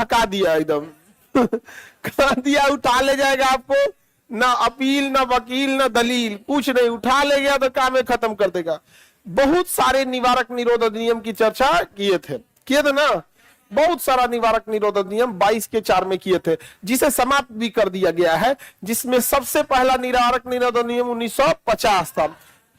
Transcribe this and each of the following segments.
बहका दिया एकदम। कहा दिया उठा ले जाएगा आपको, ना अपील ना वकील ना दलील, कुछ नहीं, उठा ले गया तो काम खत्म कर देगा। बहुत सारे निवारक निरोध अधिनियम की चर्चा किए थे ना, बहुत सारा निवारक निरोध अधिनियम 22 के 4 में किए थे, जिसे समाप्त भी कर दिया गया है। जिसमें सबसे पहला निवारक निरोध अधिनियम 1950 था,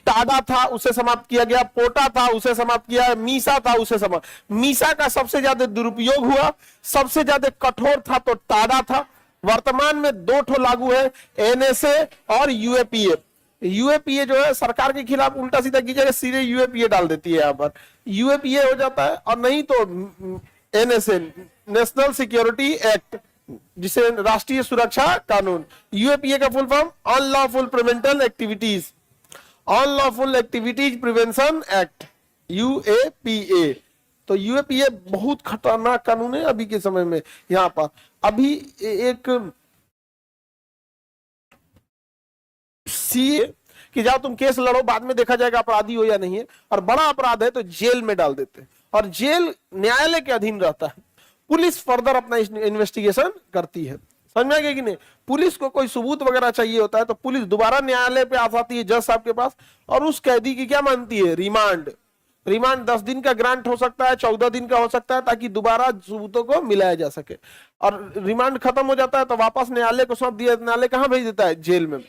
टाडा था उसे समाप्त किया गया, पोटा था उसे समाप्त किया, मीसा था उसे समाप्त। मीसा का सबसे ज्यादा दुरुपयोग हुआ, सबसे ज्यादा कठोर था तो टाडा था। वर्तमान में 2 ठो लागू है, एनएसए और यूएपीए। यूएपीए जो है सरकार के खिलाफ उल्टा सीधा कीजिएगा, सीधे यूएपीए डाल देती है, यहां पर यूएपीए हो जाता है, और नहीं तो एनएसए, नेशनल सिक्योरिटी एक्ट, जिसे राष्ट्रीय सुरक्षा कानून। यूएपीए का full form unlawful preventive activities, unlawful activities prevention act, UAPA. तो यूएपीए बहुत खतरनाक कानून है अभी के समय में। यहां पर अभी एक सी कि जाओ तुम केस लड़ो, बाद में देखा जाएगा अपराधी हो या नहीं है, और बड़ा अपराध है तो जेल में डाल देते हैं, और जेल न्यायालय के अधीन रहता है। पुलिस फर्दर अपना इन्वेस्टिगेशन करती है, समझ में आ गया कि नहीं। पुलिस को कोई सबूत वगैरह चाहिए होता है तो पुलिस दोबारा न्यायालय पे आ जाती है, जज साहब के पास, और उस कैदी की क्या मानती है, रिमांड। रिमांड 10 दिन का ग्रांट हो सकता है, 14 दिन का हो सकता है, ताकि दोबारा सबूतों को मिलाया जा सके। और रिमांड खत्म हो जाता है तो वापस न्यायालय को सौंप दिया, न्यायालय कहां भेज देता है, जेल में।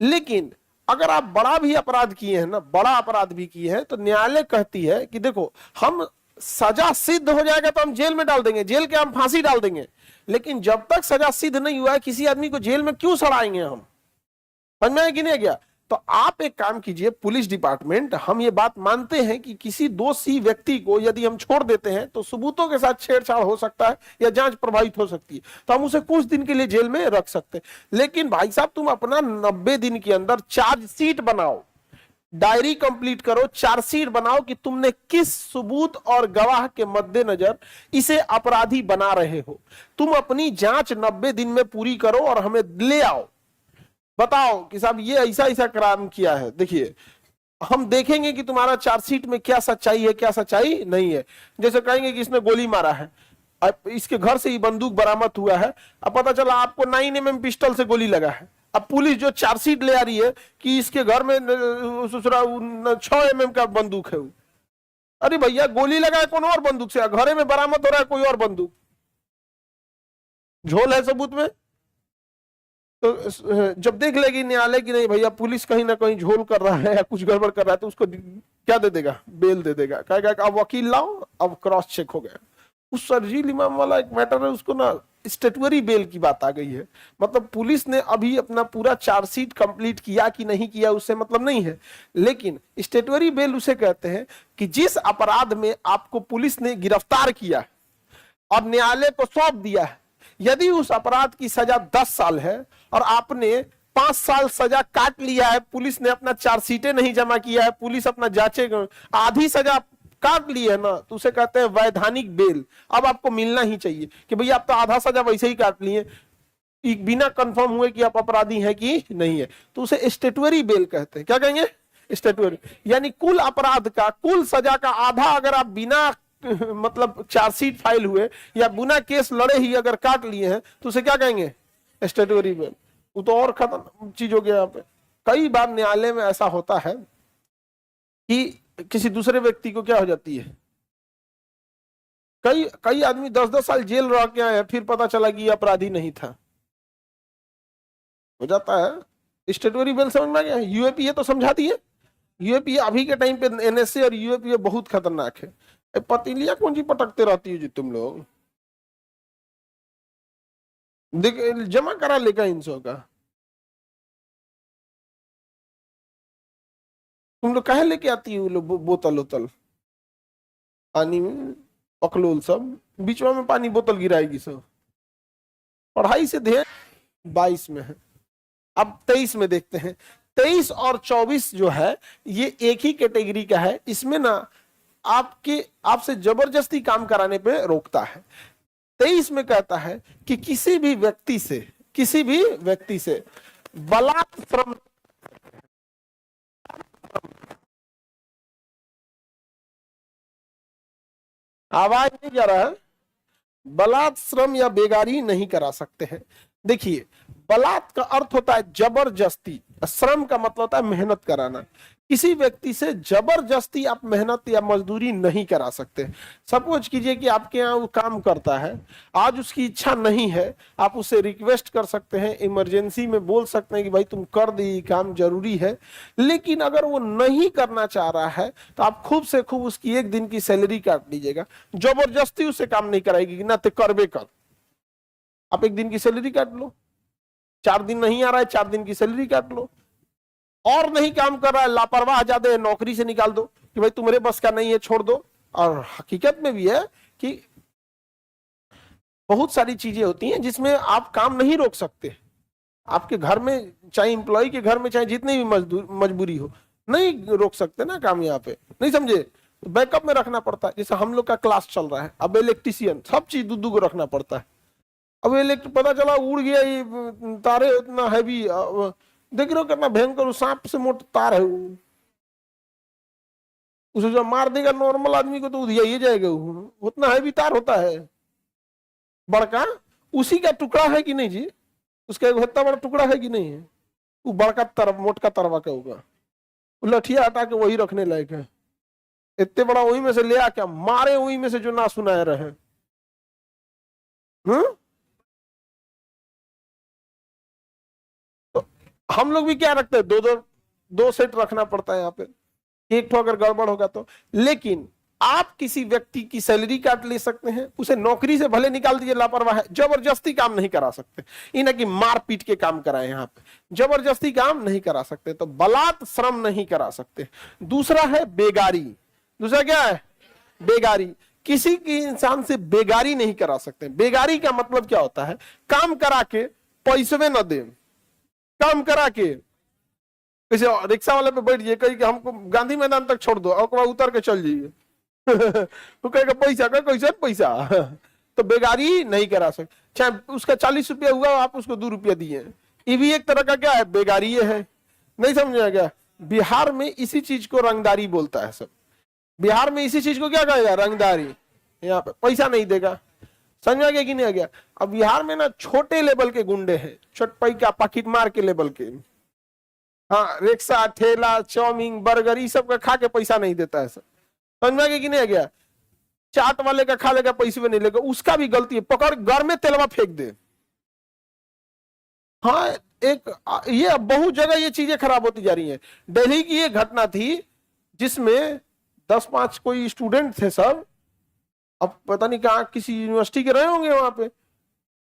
लेकिन अगर आप बड़ा भी अपराध किए हैं ना, बड़ा अपराध भी किए हैं, तो न्यायालय कहती है कि देखो हम सजा सिद्ध हो जाएगा तो हम जेल में डाल देंगे, जेल के हम फांसी डाल देंगे, लेकिन जब तक सजा सिद्ध नहीं हुआ है किसी आदमी को जेल में क्यों सड़ाएंगे हम, समझ में आया कि नहीं गया। तो आप एक काम कीजिए, पुलिस डिपार्टमेंट, हम ये बात मानते हैं कि किसी दोषी व्यक्ति को यदि हम छोड़ देते हैं तो सबूतों के साथ छेड़छाड़ हो सकता है या जांच प्रभावित हो सकती है, तो हम उसे कुछ दिन के लिए जेल में रख सकते हैं। लेकिन भाई साहब तुम अपना 90 दिन के अंदर चार्जशीट बनाओ, डायरी कंप्लीट करो, चार्जशीट बनाओ कि तुमने किस सबूत और गवाह के मद्देनजर इसे अपराधी बना रहे हो। तुम अपनी जांच 90 दिन में पूरी करो और हमें ले आओ, बताओ कि साहब ये ऐसा ऐसा क्राइम किया है, देखिए हम देखेंगे कि तुम्हारा चार्जशीट में क्या सच्चाई है क्या सच्चाई नहीं है। जैसे कहेंगे कि इसने गोली मारा है, अब इसके घर से ही बंदूक बरामद हुआ है, अब पता चला आपको 9mm पिस्टल से गोली लगा है, अब पुलिस जो चार्जशीट ले आ रही है कि इसके घर में 6mm का बंदूक है। अरे भैया गोली लगा है कौन और बंदूक से, घरे में बरामद हो रहा है कोई और बंदूक, झोल है सबूत में। तो जब देख लेगी न्यायालय की नहीं भैया पुलिस कहीं ना कहीं झोल कर रहा है या कुछ गड़बड़ कर रहा है, तो उसको क्या दे देगा, बेल दे देगा, कहेगा अब वकील लाओ, अब क्रॉस चेक हो गया। उस शरजील इमाम वाला एक मैटर है, उसको ना स्टेटुअरी बेल की बात आ गई है, मतलब पुलिस ने अभी अपना पूरा चार्जशीट कंप्लीट किया कि नहीं किया उससे मतलब नहीं है, लेकिन स्टेटुअरी बेल उसे कहते हैं कि जिस अपराध में आपको पुलिस ने गिरफ्तार किया और न्यायालय को सौंप दिया है, यदि उस अपराध की सजा 10 साल है और आपने 5 साल सजा काट लिया है, पुलिस ने अपना चार्जशीटें नहीं जमा किया है, पुलिस अपना जांचे आधी सजा काट ली है ना, तो उसे कहते हैं वैधानिक बेल। अब आपको मिलना ही चाहिए कि भैया आप तो आधा सजा वैसे ही काट लिए बिना कंफर्म हुए कि आप अपराधी हैं कि नहीं है, तो उसे स्टेटुअरी बेल कहते हैं। क्या कहेंगे, स्टेटुअरी, यानी कुल अपराध का, कुल सजा का आधा अगर आप बिना मतलब चार्जशीट फाइल हुए या बिना केस लड़े ही अगर काट लिए हैं तो उसे क्या कहेंगे, स्टेटुअरी बेल। वो तो और खत्म चीज हो गया। यहाँ पे कई बार न्यायालय में ऐसा होता है कि किसी दूसरे व्यक्ति को क्या हो जाती है, कई कई आदमी 10-10 साल जेल रह के आए हैं, फिर पता चला कि अपराधी नहीं था, हो जाता है। स्टेटुअरी बेल समझ में आ गया। यूएपीए तो समझा दिए, यूएपीए अभी के टाइम पे एनएसए और यूएपीए बहुत खतरनाक है। पतीलियां कौन सी पटकते रहती हो जी तुम लोग, देख जमा करा लेगा इन सौ का, तुम लोग कहे लेके आती हो लोग बोतल वोतल पानी में, पकलोल सब बीच में पानी बोतल गिराएगी सब। पढ़ाई से ध्यान 22 में है, अब 23 में देखते हैं। 23 और 24 जो है ये एक ही कैटेगरी का है, इसमें ना आपसे जबरदस्ती काम कराने पे रोकता है। 23 में कहता है कि किसी भी व्यक्ति से बलात् श्रम, आवाज नहीं जा रहा है, बलात् श्रम या बेगारी नहीं करा सकते हैं। देखिए, बलात् का अर्थ होता है जबरदस्ती, श्रम का मतलब होता है मेहनत कराना। किसी व्यक्ति से जबरदस्ती आप मेहनत या मजदूरी नहीं करा सकते। सपोज कीजिए कि आपके यहाँ वो काम करता है, आज उसकी इच्छा नहीं है, आप उसे रिक्वेस्ट कर सकते हैं, इमरजेंसी में बोल सकते हैं कि भाई तुम कर दी, काम जरूरी है। लेकिन अगर वो नहीं करना चाह रहा है तो आप खूब से खूब उसकी एक दिन की सैलरी काट लीजिएगा। जबरदस्ती उसे काम नहीं कराएगी कि ना ते करबे कर, आप एक दिन की सैलरी काट लो। 4 दिन नहीं आ रहा है, 4 दिन की सैलरी काट लो। और नहीं काम कर रहा है, लापरवाह ज्यादा है, नौकरी से निकाल दो कि भाई तुम्हारे बस का नहीं है, छोड़ दो। और हकीकत में भी है कि बहुत सारी चीजें होती हैं जिसमें आप काम नहीं रोक सकते। आपके घर में, चाहे एम्प्लॉय के घर में, चाहे जितनी भी मजबूरी हो, नहीं रोक सकते ना काम। यहाँ पे नहीं समझे, तो बैकअप में रखना पड़ता है। जैसे हम लोग का क्लास चल रहा है, अब इलेक्ट्रिशियन, सब चीज दू को रखना पड़ता है। अब पता चला उड़ गया, ये तारे उतना हैवी, देख रहे हो कितना भयंकर, सांप से मोटा तार है, उसे जो मार देगा नॉर्मल आदमी को तो उधिया ही जाएगा। उतना हैवी तार होता है बड़का, उसी का टुकड़ा है कि नहीं जी, उसका एक इतना बड़ा टुकड़ा है कि नहीं है, वो बड़का तरफ मोटका तरवा का होगा, लठिया हटा के वही रखने लायक है। इतने बड़ा वही में से ले आके मारे, वही में से जो ना सुनाए रहे। तो हम लोग भी क्या रखते हैं, दो सेट रखना पड़ता है यहाँ पे, एक ठो अगर गड़बड़ होगा तो। लेकिन आप किसी व्यक्ति की सैलरी काट ले सकते हैं, उसे नौकरी से भले निकाल दीजिए, लापरवाह है, जबरदस्ती काम नहीं करा सकते। इन्हें कि मार पीट के काम कराए, यहाँ पे जबरदस्ती काम नहीं करा सकते, तो बलात् श्रम नहीं करा सकते। दूसरा है बेगारी। दूसरा क्या है? बेगारी। किसी की इंसान से बेगारी नहीं करा सकते। बेगारी का मतलब क्या होता है? काम करा के पैसे न दे, काम करा के जैसे रिक्शा वाले पे बैठ जाइए, कही कि हमको गांधी मैदान तक छोड़ दो, और उतर के चल जाइए वो कहेगा पैसा का, कैसे पैसा तो बेगारी नहीं करा सकते। चाहे उसका 40 रुपया हुआ, आप उसको 2 रुपया दिए, ये भी एक तरह का क्या है? बेगारी है। नहीं समझा क्या? बिहार में इसी चीज को रंगदारी बोलता है सब। बिहार में इसी चीज को क्या कहेगा? रंगदारी। यहाँ पे पैसा नहीं देगा, समझा गया कि नहीं आ गया? अब बिहार में ना छोटे लेवल के गुंडे हैं, चटपई का पाकिट मार के लेवल के, हाँ, रिक्शा, ठेला, चाउमीन, बर्गर, ये सब का खा के पैसा नहीं देता है सर, समझ में आ गया कि नहीं आ गया? चाट वाले का खा लेगा, पैसे में नहीं लेगा, उसका भी गलती है, पकड़ घर में तेलवा फेंक दे। हाँ, एक ये बहुत जगह ये चीजें खराब होती जा रही हैं। दिल्ली की ये घटना थी जिसमें 10-5 कोई स्टूडेंट थे सब, अब पता नहीं कहाँ, किसी यूनिवर्सिटी के रहे होंगे वहां पे,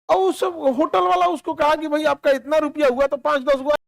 और उस होटल वाला उसको कहा कि भाई आपका इतना रुपया हुआ तो 5-10 गो